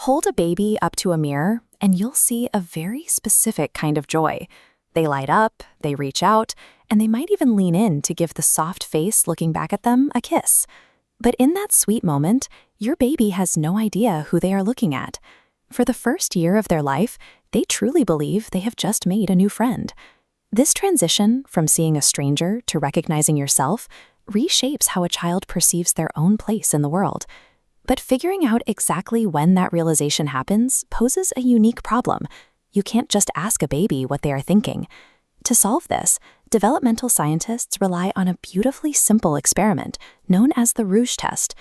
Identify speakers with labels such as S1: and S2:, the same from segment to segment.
S1: Hold a baby up to a mirror, and you'll see a very specific kind of joy. They light up, they reach out, and they might even lean in to give the soft face looking back at them a kiss. But in that sweet moment, your baby has no idea who they are looking at. For the first year of their life, they truly believe they have just made a new friend. This transition from seeing a stranger to recognizing yourself reshapes how a child perceives their own place in the world. But figuring out exactly when that realization happens poses a unique problem. You can't just ask a baby what they are thinking. To solve this, developmental scientists rely on a beautifully simple experiment known as the rouge test.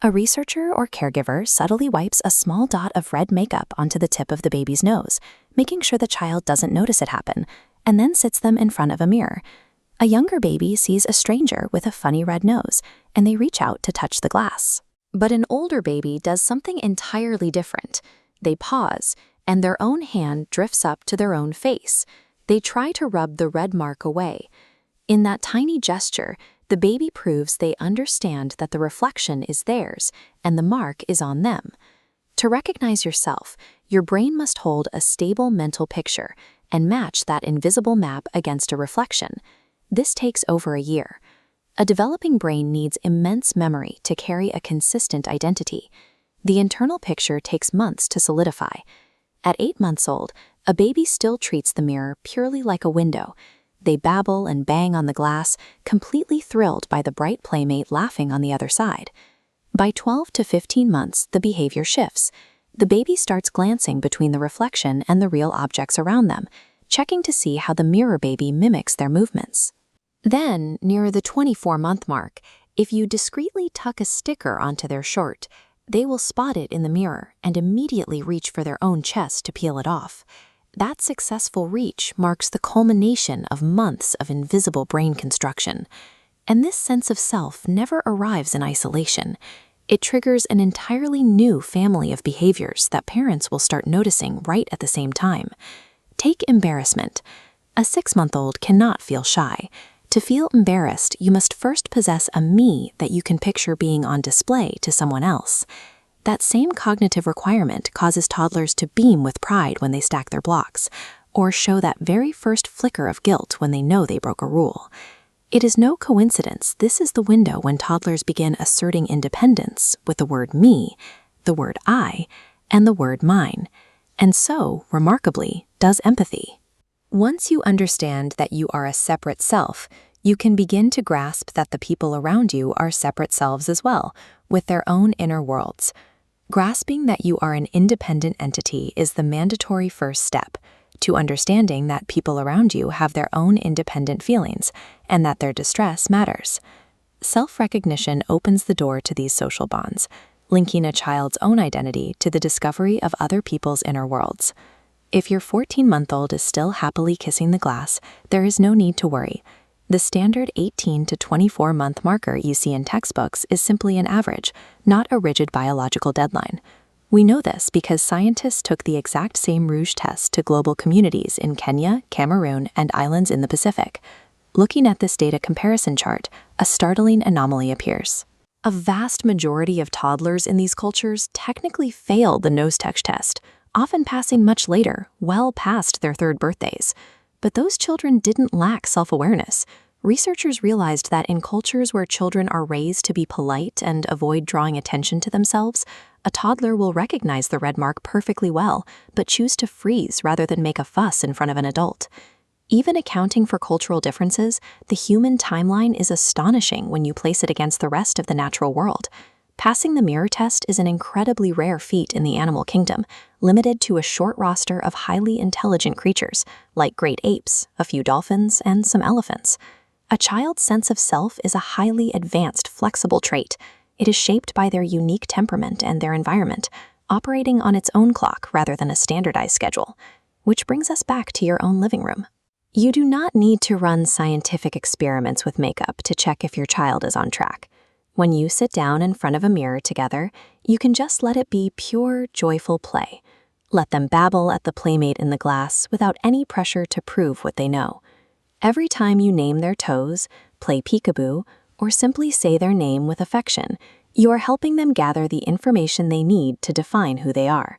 S1: A researcher or caregiver subtly wipes a small dot of red makeup onto the tip of the baby's nose, making sure the child doesn't notice it happen, and then sits them in front of a mirror. A younger baby sees a stranger with a funny red nose, and they reach out to touch the glass. But an older baby does something entirely different. They pause, and their own hand drifts up to their own face. They try to rub the red mark away. In that tiny gesture, the baby proves they understand that the reflection is theirs and the mark is on them. To recognize yourself, your brain must hold a stable mental picture and match that invisible map against a reflection. This takes over a year. A developing brain needs immense memory to carry a consistent identity. The internal picture takes months to solidify. At 8 months old, a baby still treats the mirror purely like a window. They babble and bang on the glass, completely thrilled by the bright playmate laughing on the other side. By 12 to 15 months, the behavior shifts. The baby starts glancing between the reflection and the real objects around them, checking to see how the mirror baby mimics their movements. Then, near the 24-month mark, if you discreetly tuck a sticker onto their shirt, they will spot it in the mirror and immediately reach for their own chest to peel it off. That successful reach marks the culmination of months of invisible brain construction. And this sense of self never arrives in isolation. It triggers an entirely new family of behaviors that parents will start noticing right at the same time. Take embarrassment. A 6-month-old cannot feel shy. To feel embarrassed, you must first possess a me that you can picture being on display to someone else. That same cognitive requirement causes toddlers to beam with pride when they stack their blocks, or show that very first flicker of guilt when they know they broke a rule. It is no coincidence this is the window when toddlers begin asserting independence with the word me, the word I, and the word mine. And so, remarkably, does empathy. Once you understand that you are a separate self, you can begin to grasp that the people around you are separate selves as well, with their own inner worlds. Grasping that you are an independent entity is the mandatory first step to understanding that people around you have their own independent feelings and that their distress matters. Self-recognition opens the door to these social bonds, linking a child's own identity to the discovery of other people's inner worlds. If your 14-month-old is still happily kissing the glass, there is no need to worry. The standard 18 to 24-month marker you see in textbooks is simply an average, not a rigid biological deadline. We know this because scientists took the exact same rouge test to global communities in Kenya, Cameroon, and islands in the Pacific. Looking at this data comparison chart, a startling anomaly appears. A vast majority of toddlers in these cultures technically fail the nose-touch test, often passing much later, well past their 3rd birthdays. But those children didn't lack self-awareness. Researchers realized that in cultures where children are raised to be polite and avoid drawing attention to themselves, a toddler will recognize the red mark perfectly well, but choose to freeze rather than make a fuss in front of an adult. Even accounting for cultural differences, the human timeline is astonishing when you place it against the rest of the natural world. Passing the mirror test is an incredibly rare feat in the animal kingdom, limited to a short roster of highly intelligent creatures, like great apes, a few dolphins, and some elephants. A child's sense of self is a highly advanced, flexible trait. It is shaped by their unique temperament and their environment, operating on its own clock rather than a standardized schedule. Which brings us back to your own living room. You do not need to run scientific experiments with makeup to check if your child is on track. When you sit down in front of a mirror together, you can just let it be pure, joyful play. Let them babble at the playmate in the glass without any pressure to prove what they know. Every time you name their toes, play peekaboo, or simply say their name with affection, you are helping them gather the information they need to define who they are.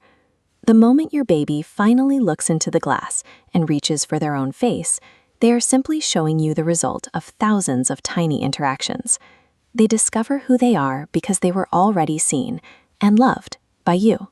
S1: The moment your baby finally looks into the glass and reaches for their own face, they are simply showing you the result of thousands of tiny interactions. They discover who they are because they were already seen and loved by you.